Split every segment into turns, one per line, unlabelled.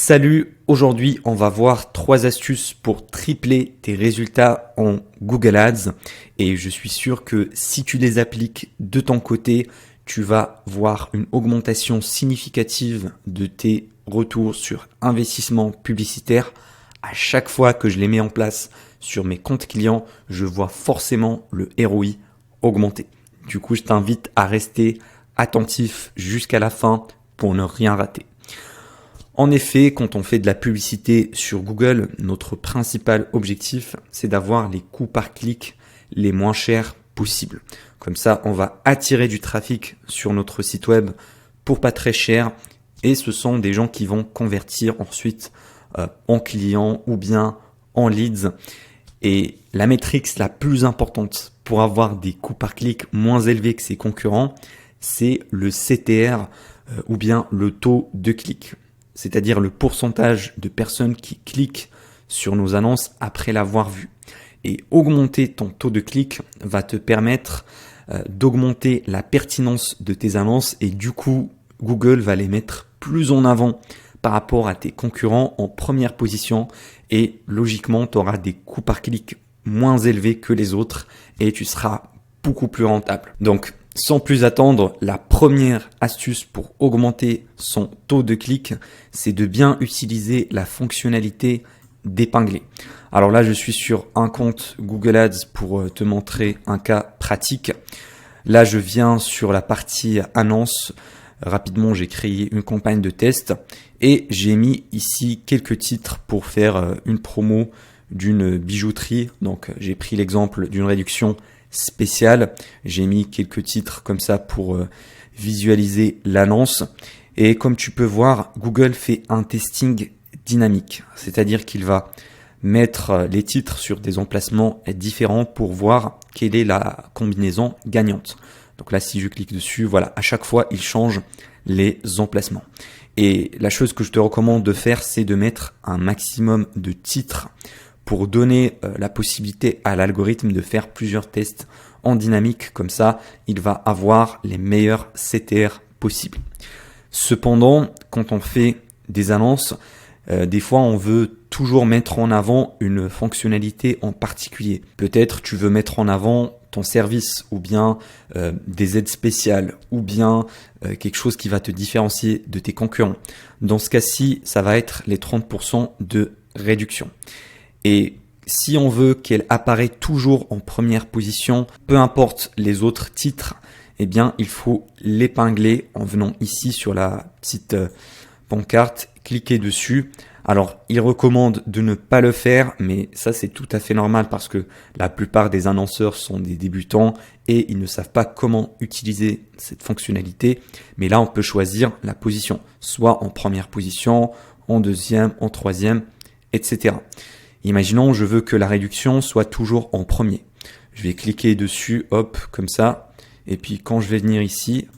Salut, aujourd'hui on va voir 3 astuces pour tripler tes résultats en Google Ads et je suis sûr que si tu les appliques de ton côté, tu vas voir une augmentation significative de tes retours sur investissement publicitaire. À chaque fois que je les mets en place sur mes comptes clients, je vois forcément le ROI augmenter. Du coup, je t'invite à rester attentif jusqu'à la fin pour ne rien rater. En effet, quand on fait de la publicité sur Google, notre principal objectif, c'est d'avoir les coûts par clic les moins chers possibles. Comme ça, on va attirer du trafic sur notre site web pour pas très cher et ce sont des gens qui vont convertir ensuite en clients ou bien en leads. Et la métrique la plus importante pour avoir des coûts par clic moins élevés que ses concurrents, c'est le CTR ou bien le taux de clic. C'est-à-dire le pourcentage de personnes qui cliquent sur nos annonces après l'avoir vu. Et augmenter ton taux de clic va te permettre d'augmenter la pertinence de tes annonces et du coup, Google va les mettre plus en avant par rapport à tes concurrents en première position et logiquement, tu auras des coûts par clic moins élevés que les autres et tu seras beaucoup plus rentable. Donc, sans plus attendre, la première astuce pour augmenter son taux de clic, c'est de bien utiliser la fonctionnalité d'épingler. Alors là, je suis sur un compte Google Ads pour te montrer un cas pratique. Là, je viens sur la partie annonce. Rapidement, j'ai créé une campagne de test et j'ai mis ici quelques titres pour faire une promo d'une bijouterie. Donc, j'ai pris l'exemple d'une réduction spéciale. J'ai mis quelques titres comme ça pour visualiser l'annonce. Et comme tu peux voir, Google fait un testing dynamique. C'est-à-dire qu'il va mettre les titres sur des emplacements différents pour voir quelle est la combinaison gagnante. Donc là, si je clique dessus, voilà, à chaque fois, il change les emplacements. Et la chose que je te recommande de faire, c'est de mettre un maximum de titres pour donner la possibilité à l'algorithme de faire plusieurs tests en dynamique. Comme ça, il va avoir les meilleurs CTR possibles. Cependant, quand on fait des annonces, des fois, on veut toujours mettre en avant une fonctionnalité en particulier. Peut-être tu veux mettre en avant ton service ou bien des aides spéciales ou bien quelque chose qui va te différencier de tes concurrents. Dans ce cas-ci, ça va être les 30% de réduction. Et si on veut qu'elle apparaît toujours en première position, peu importe les autres titres, eh bien, il faut l'épingler en venant ici sur la petite pancarte, cliquer dessus. Alors, il recommande de ne pas le faire, mais ça, c'est tout à fait normal parce que la plupart des annonceurs sont des débutants et ils ne savent pas comment utiliser cette fonctionnalité. Mais là, on peut choisir la position, soit en première position, en deuxième, en troisième, etc. Imaginons, je veux que la réduction soit toujours en premier. Je vais cliquer dessus, hop, comme ça. Et puis, quand je vais venir ici,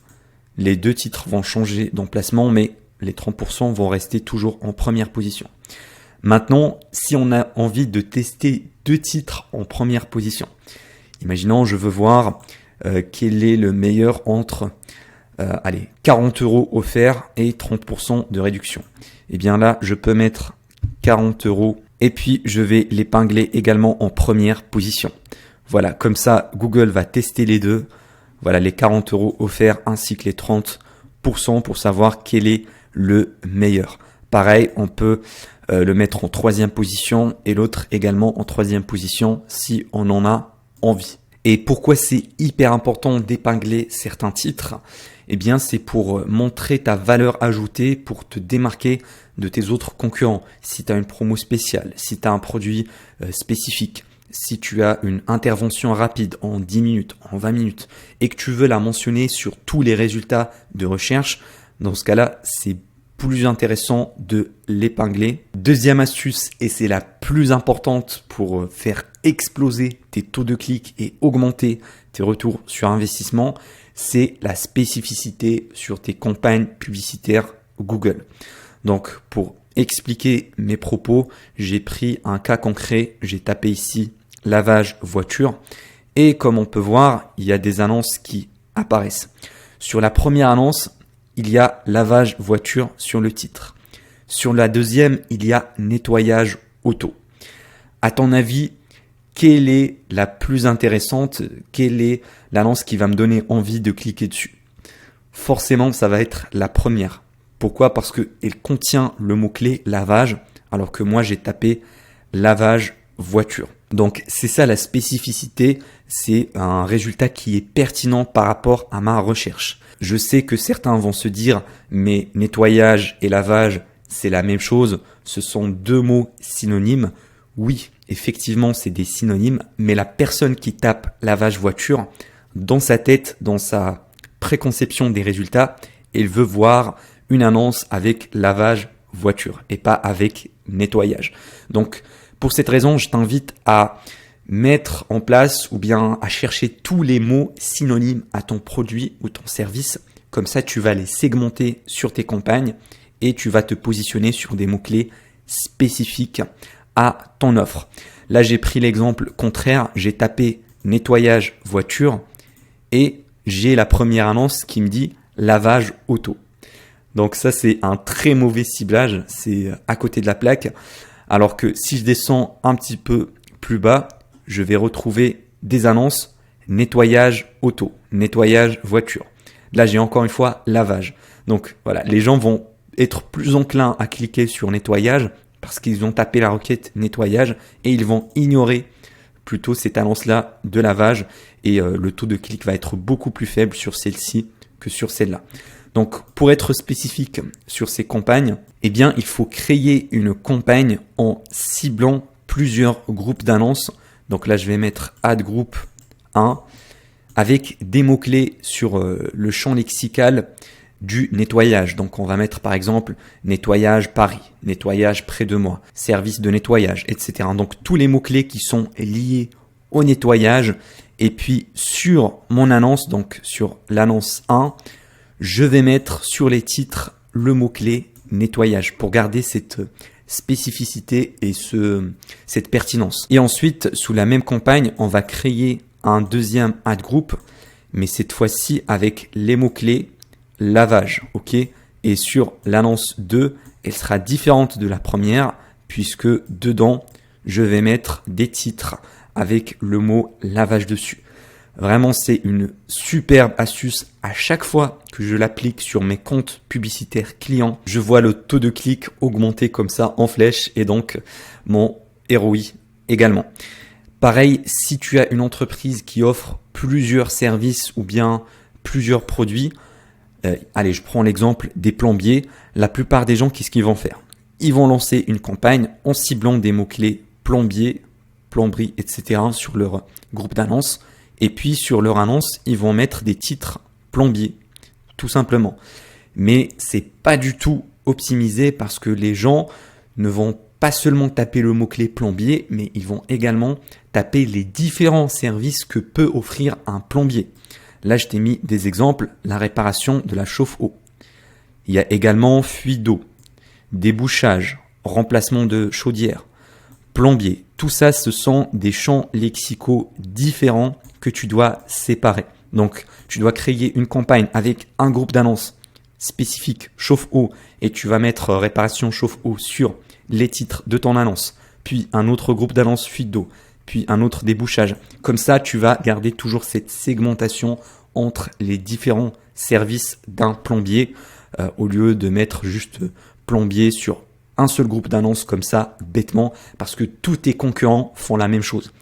les deux titres vont changer d'emplacement, mais les 30% vont rester toujours en première position. Maintenant, si on a envie de tester 2 titres en première position, imaginons, je veux voir quel est le meilleur entre 40 € offerts et 30% de réduction. Et bien là, je peux mettre 40 € et puis je vais l'épingler également en première position. Voilà, comme ça, Google va tester les deux. Voilà, les 40 € offerts ainsi que les 30% pour savoir quel est le meilleur. Pareil, on peut le mettre en troisième position et l'autre également en troisième position si on en a envie. Et pourquoi c'est hyper important d'épingler certains titres? Eh bien, c'est pour montrer ta valeur ajoutée, pour te démarquer de tes autres concurrents. Si tu as une promo spéciale, si tu as un produit spécifique, si tu as une intervention rapide en 10 minutes, en 20 minutes et que tu veux la mentionner sur tous les résultats de recherche, dans ce cas-là, c'est plus intéressant de l'épingler. Deuxième astuce, et c'est la plus importante pour faire exploser tes taux de clic et augmenter tes retours sur investissement, c'est la spécificité sur tes campagnes publicitaires Google. Donc, pour expliquer mes propos, j'ai pris un cas concret, j'ai tapé ici lavage voiture et comme on peut voir, il y a des annonces qui apparaissent. Sur la première annonce, il y a lavage voiture sur le titre. Sur la deuxième, il y a nettoyage auto. À ton avis, quelle est la plus intéressante? Quelle est l'annonce qui va me donner envie de cliquer dessus? Forcément, ça va être la première. Pourquoi? Parce qu'elle contient le mot-clé lavage, alors que moi j'ai tapé lavage voiture. Donc c'est ça la spécificité, c'est un résultat qui est pertinent par rapport à ma recherche. Je sais que certains vont se dire, mais nettoyage et lavage, c'est la même chose, ce sont deux mots synonymes. Oui, effectivement, c'est des synonymes, mais la personne qui tape lavage voiture, dans sa tête, dans sa préconception des résultats, elle veut voir une annonce avec lavage voiture et pas avec nettoyage. Donc, pour cette raison, je t'invite à mettre en place ou bien à chercher tous les mots synonymes à ton produit ou ton service. Comme ça, tu vas les segmenter sur tes campagnes et tu vas te positionner sur des mots-clés spécifiques à ton offre. Là, j'ai pris l'exemple contraire. J'ai tapé nettoyage voiture et j'ai la première annonce qui me dit lavage auto. Donc ça, c'est un très mauvais ciblage. C'est à côté de la plaque. Alors que si je descends un petit peu plus bas, je vais retrouver des annonces nettoyage auto, nettoyage voiture. Là, j'ai encore une fois lavage. Donc voilà, les gens vont être plus enclins à cliquer sur nettoyage parce qu'ils ont tapé la requête nettoyage et ils vont ignorer plutôt cette annonce-là de lavage et le taux de clic va être beaucoup plus faible sur celle-ci que sur celle-là. Donc, pour être spécifique sur ces campagnes, eh bien, il faut créer une campagne en ciblant plusieurs groupes d'annonces. Donc là, je vais mettre Ad Group 1 avec des mots-clés sur le champ lexical du nettoyage. Donc, on va mettre par exemple nettoyage Paris, nettoyage près de moi, service de nettoyage, etc. Donc, tous les mots-clés qui sont liés au nettoyage. Et puis, sur mon annonce, donc sur l'annonce 1, je vais mettre sur les titres le mot-clé nettoyage pour garder cette spécificité et cette pertinence. Et ensuite, sous la même campagne, on va créer un deuxième ad group, mais cette fois-ci avec les mots-clés lavage. Ok. Et sur l'annonce 2, elle sera différente de la première puisque dedans, je vais mettre des titres avec le mot lavage dessus. Vraiment, c'est une superbe astuce. À chaque fois que je l'applique sur mes comptes publicitaires clients, je vois le taux de clic augmenter comme ça en flèche et donc mon ROI également. Pareil, si tu as une entreprise qui offre plusieurs services ou bien plusieurs produits, allez, je prends l'exemple des plombiers. La plupart des gens, qu'est-ce qu'ils vont faire? Ils vont lancer une campagne en ciblant des mots-clés plombier, plomberie, etc. sur leur groupe d'annonces. Et puis sur leur annonce, ils vont mettre des titres plombier, tout simplement. Mais c'est pas du tout optimisé parce que les gens ne vont pas seulement taper le mot-clé plombier, mais ils vont également taper les différents services que peut offrir un plombier. Là, je t'ai mis des exemples, la réparation de la chauffe-eau. Il y a également fuite d'eau, débouchage, remplacement de chaudière, plombier. Tout ça, ce sont des champs lexicaux différents que tu dois séparer. Donc, tu dois créer une campagne avec un groupe d'annonces spécifique chauffe-eau et tu vas mettre réparation chauffe-eau sur les titres de ton annonce, puis un autre groupe d'annonces fuite d'eau, puis un autre débouchage. Comme ça, tu vas garder toujours cette segmentation entre les différents services d'un plombier au lieu de mettre juste plombier sur un seul groupe d'annonces comme ça, bêtement, parce que tous tes concurrents font la même chose.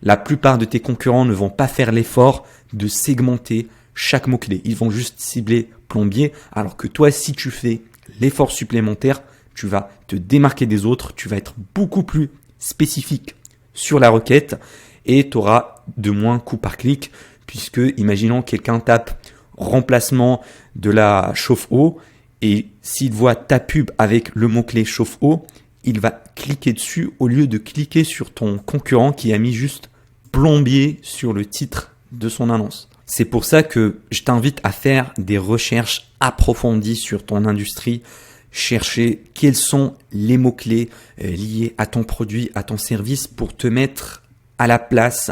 La plupart de tes concurrents ne vont pas faire l'effort de segmenter chaque mot-clé. Ils vont juste cibler plombier, alors que toi, si tu fais l'effort supplémentaire, tu vas te démarquer des autres, tu vas être beaucoup plus spécifique sur la requête et tu auras de moins coûts par clic, puisque imaginons quelqu'un tape remplacement de la chauffe-eau et s'il voit ta pub avec le mot-clé chauffe-eau, il va cliquer dessus au lieu de cliquer sur ton concurrent qui a mis juste plombier sur le titre de son annonce. C'est pour ça que je t'invite à faire des recherches approfondies sur ton industrie, chercher quels sont les mots-clés liés à ton produit, à ton service pour te mettre à la place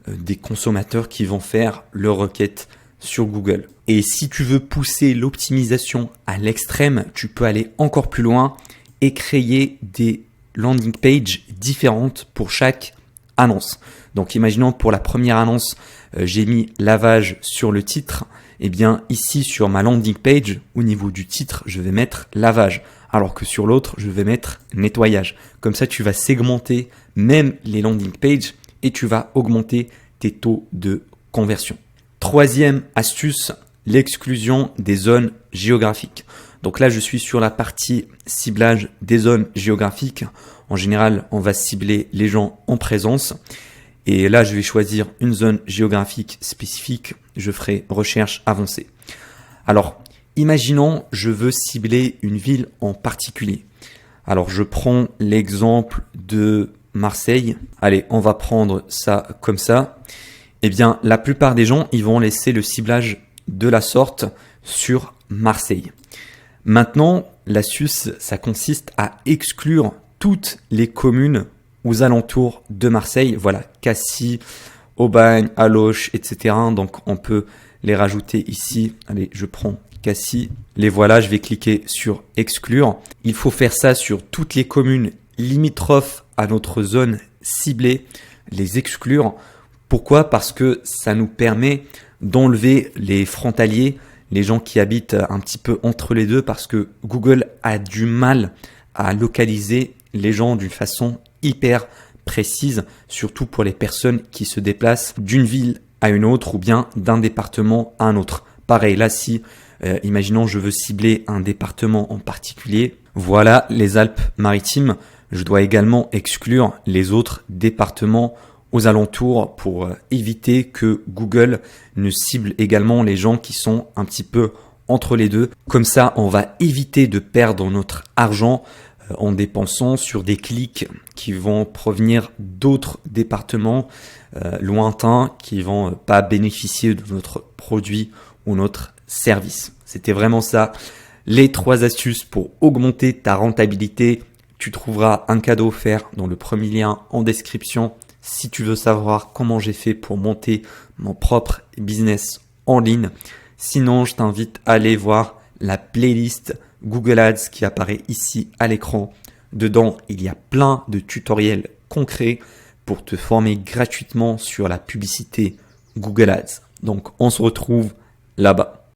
des consommateurs qui vont faire leur requête sur Google. Et si tu veux pousser l'optimisation à l'extrême, tu peux aller encore plus loin et créer des landing pages différentes pour chaque annonce. Donc imaginons pour la première annonce, j'ai mis lavage sur le titre. Eh bien ici sur ma landing page, au niveau du titre, je vais mettre lavage. Alors que sur l'autre, je vais mettre nettoyage. Comme ça, tu vas segmenter même les landing pages et tu vas augmenter tes taux de conversion. Troisième astuce, l'exclusion des zones géographiques. Donc là, je suis sur la partie ciblage des zones géographiques. En général, on va cibler les gens en présence. Et là, je vais choisir une zone géographique spécifique. Je ferai recherche avancée. Alors, imaginons, je veux cibler une ville en particulier. Alors, je prends l'exemple de Marseille. Allez, on va prendre ça comme ça. Eh bien, la plupart des gens, ils vont laisser le ciblage de la sorte sur Marseille. Maintenant, l'astuce, ça consiste à exclure toutes les communes aux alentours de Marseille. Voilà, Cassis, Aubagne, Aloche, etc. Donc, on peut les rajouter ici. Allez, je prends Cassis. Les voilà, je vais cliquer sur exclure. Il faut faire ça sur toutes les communes limitrophes à notre zone ciblée, les exclure. Pourquoi? Parce que ça nous permet d'enlever les frontaliers, les gens qui habitent un petit peu entre les deux, parce que Google a du mal à localiser les gens d'une façon hyper précise, surtout pour les personnes qui se déplacent d'une ville à une autre ou bien d'un département à un autre. Pareil, là, si, imaginons, je veux cibler un département en particulier, voilà les Alpes-Maritimes, je dois également exclure les autres départements aux alentours pour éviter que Google ne cible également les gens qui sont un petit peu entre les deux. Comme ça, on va éviter de perdre notre argent en dépensant sur des clics qui vont provenir d'autres départements lointains qui vont pas bénéficier de notre produit ou notre service. C'était vraiment ça, les 3 astuces pour augmenter ta rentabilité. Tu trouveras un cadeau offert dans le premier lien en description. Si tu veux savoir comment j'ai fait pour monter mon propre business en ligne. Sinon, je t'invite à aller voir la playlist Google Ads qui apparaît ici à l'écran. Dedans, il y a plein de tutoriels concrets pour te former gratuitement sur la publicité Google Ads. Donc, on se retrouve là-bas.